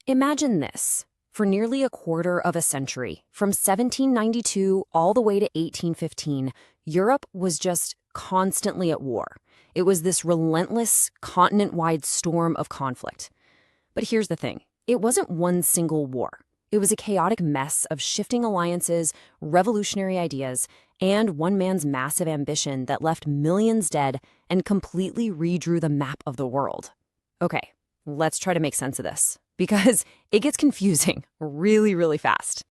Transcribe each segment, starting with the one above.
Imagine this. For nearly a quarter of a century, from 1792 all the way to 1815, Europe was just constantly at war. It was this relentless, continent-wide storm of conflict. But here's the thing. It wasn't one single war. It was a chaotic mess of shifting alliances, revolutionary ideas, and one man's massive ambition that left millions dead and completely redrew the map of the world. Okay, let's try to make sense of this, because it gets confusing really, really fast.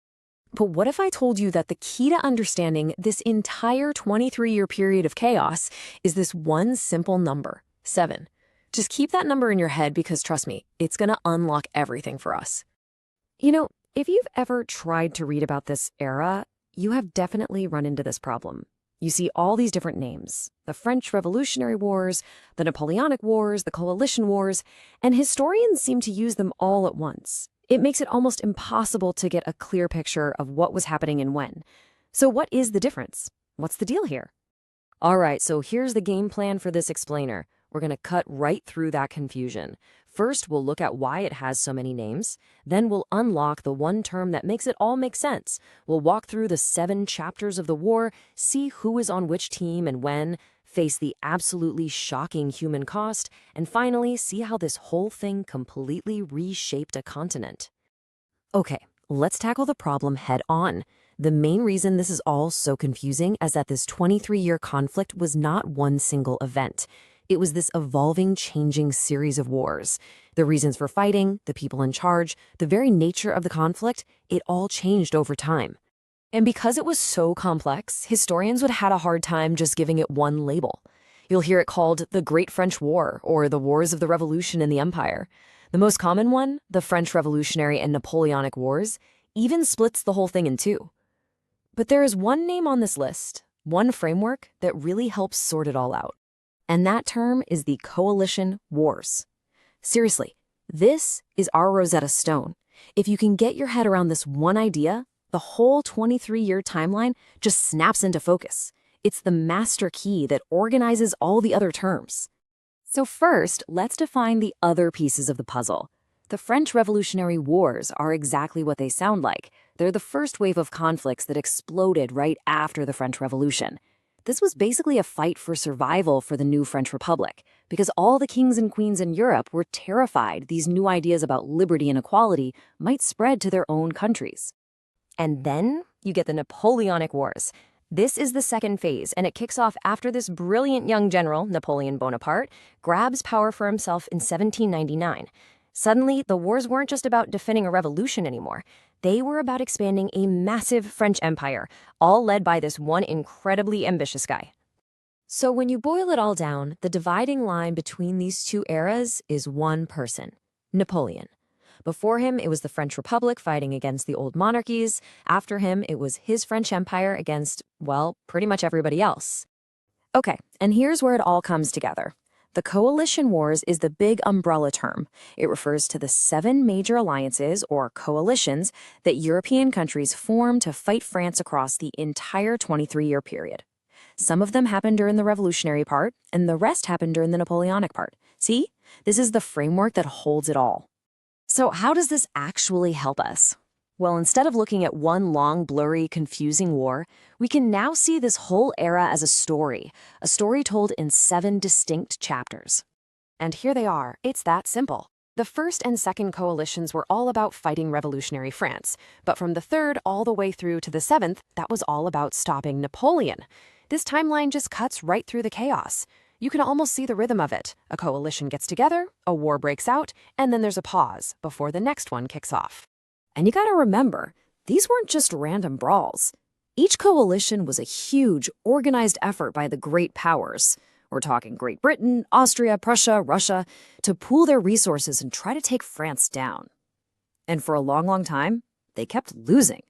But what if I told you that the key to understanding this entire 23-year period of chaos is this one simple number, 7? Just keep that number in your head because, trust me, it's going to unlock everything for us. You know, if you've ever tried to read about this era, you have definitely run into this problem. You see all these different names, the French Revolutionary Wars, the Napoleonic Wars, the Coalition Wars, and historians seem to use them all at once. It makes it almost impossible to get a clear picture of what was happening and when. So what is the difference? What's the deal here? All right, so here's the game plan for this explainer. We're going to cut right through that confusion. First, we'll look at why it has so many names. Then we'll unlock the one term that makes it all make sense. We'll walk through the 7 chapters of the war, see who is on which team and when, face the absolutely shocking human cost, and finally, see how this whole thing completely reshaped a continent. Okay, let's tackle the problem head on. The main reason this is all so confusing is that this 23-year conflict was not one single event. It was this evolving, changing series of wars. The reasons for fighting, the people in charge, the very nature of the conflict, it all changed over time. And because it was so complex, historians would have had a hard time just giving it one label. You'll hear it called the Great French War or the Wars of the Revolution in the Empire. The most common one, the French Revolutionary and Napoleonic Wars, even splits the whole thing in two. But there is one name on this list, one framework that really helps sort it all out. And that term is the Coalition Wars. Seriously, this is our Rosetta Stone. If you can get your head around this one idea, the whole 23-year timeline just snaps into focus. It's the master key that organizes all the other terms. So first, let's define the other pieces of the puzzle. The French Revolutionary Wars are exactly what they sound like. They're the first wave of conflicts that exploded right after the French Revolution. This was basically a fight for survival for the new French Republic, because all the kings and queens in Europe were terrified these new ideas about liberty and equality might spread to their own countries. And then you get the Napoleonic Wars. This is the second phase, and it kicks off after this brilliant young general, Napoleon Bonaparte, grabs power for himself in 1799. Suddenly, the wars weren't just about defending a revolution anymore. They were about expanding a massive French empire, all led by this one incredibly ambitious guy. So when you boil it all down, the dividing line between these two eras is one person, Napoleon. Before him, it was the French Republic fighting against the old monarchies. After him, it was his French Empire against, well, pretty much everybody else. Okay, and here's where it all comes together. The Coalition Wars is the big umbrella term. It refers to the 7 major alliances, or coalitions, that European countries formed to fight France across the entire 23-year period. Some of them happened during the revolutionary part, and the rest happened during the Napoleonic part. See? This is the framework that holds it all. So how does this actually help us? Well, instead of looking at one long, blurry, confusing war, we can now see this whole era as a story told in 7 distinct chapters. And here they are. It's that simple. The first and second coalitions were all about fighting revolutionary France, but from the third all the way through to the 7th, that was all about stopping Napoleon. This timeline just cuts right through the chaos. You can almost see the rhythm of it. A coalition gets together, a war breaks out, and then there's a pause before the next one kicks off. And you gotta remember, these weren't just random brawls. Each coalition was a huge, organized effort by the great powers. We're talking Great Britain, Austria, Prussia, Russia, to pool their resources and try to take France down. And for a long, long time, they kept losing.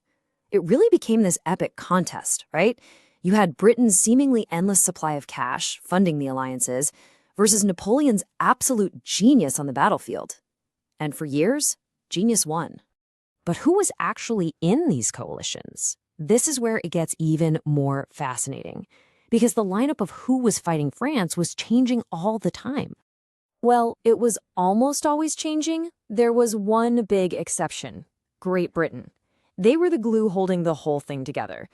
It really became this epic contest, right? You had Britain's seemingly endless supply of cash funding the alliances versus Napoleon's absolute genius on the battlefield. And for years, genius won. But who was actually in these coalitions? This is where it gets even more fascinating, because the lineup of who was fighting France was changing all the time. Well, it was almost always changing, There was one big exception: Great Britain. They were the glue holding the whole thing together.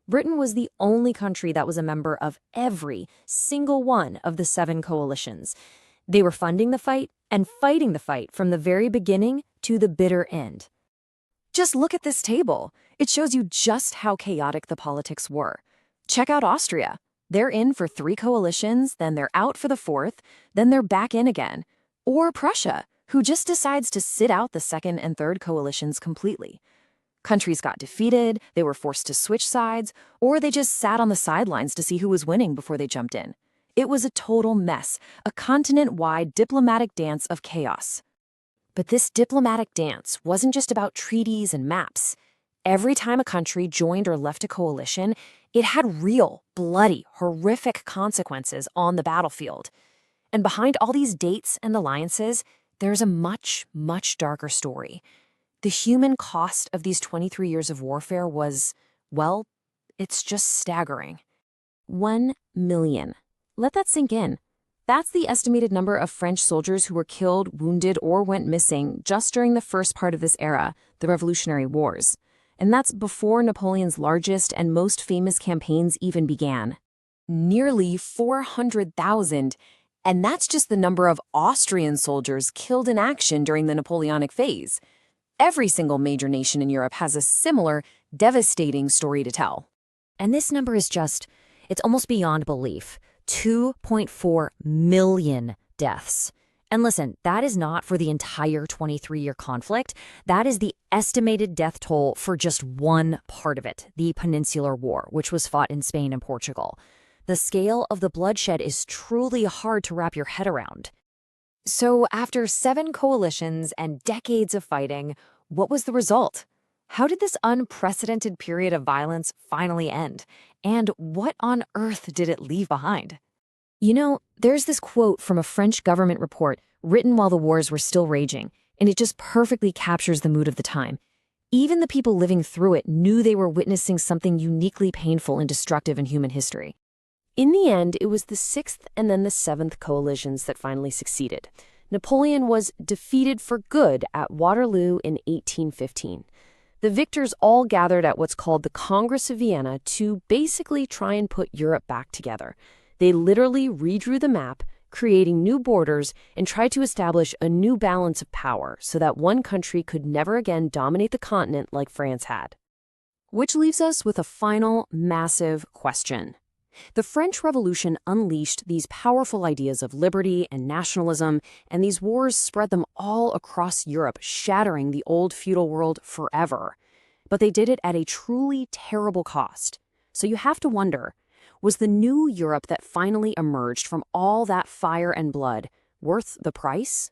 Britain was the only country that was a member of every single one of the 7 coalitions. They were funding the fight and fighting the fight from the very beginning to the bitter end. Just look at this table. It shows you just how chaotic the politics were. Check out Austria. They're in for 3 coalitions, then they're out for the 4th, then they're back in again. Or Prussia, who just decides to sit out the 2nd and 3rd coalitions completely. Countries got defeated, they were forced to switch sides, or they just sat on the sidelines to see who was winning before they jumped in. It was a total mess, a continent-wide diplomatic dance of chaos. But this diplomatic dance wasn't just about treaties and maps. Every time a country joined or left a coalition, it had real, bloody, horrific consequences on the battlefield. And behind all these dates and alliances, there's a much, much darker story. The human cost of these 23 years of warfare was, well, it's just staggering. 1 million. Let that sink in. That's the estimated number of French soldiers who were killed, wounded, or went missing just during the first part of this era, the Revolutionary Wars. And that's before Napoleon's largest and most famous campaigns even began. Nearly 400,000. And that's just the number of Austrian soldiers killed in action during the Napoleonic phase. Every single major nation in Europe has a similar, devastating story to tell. And this number is it's almost beyond belief. 2.4 million deaths. And listen, that is not for the entire 23-year conflict. That is the estimated death toll for just one part of it, the Peninsular War, which was fought in Spain and Portugal. The scale of the bloodshed is truly hard to wrap your head around. So after 7 coalitions and decades of fighting, what was the result? How did this unprecedented period of violence finally end? And what on earth did it leave behind? You know, there's this quote from a French government report written while the wars were still raging, and it just perfectly captures the mood of the time. Even the people living through it knew they were witnessing something uniquely painful and destructive in human history. In the end, it was the 6th and then the 7th coalitions that finally succeeded. Napoleon was defeated for good at Waterloo in 1815. The victors all gathered at what's called the Congress of Vienna to basically try and put Europe back together. They literally redrew the map, creating new borders, and tried to establish a new balance of power so that one country could never again dominate the continent like France had. Which leaves us with a final, massive question. The French Revolution unleashed these powerful ideas of liberty and nationalism, and these wars spread them all across Europe, shattering the old feudal world forever. But they did it at a truly terrible cost. So you have to wonder, was the new Europe that finally emerged from all that fire and blood worth the price?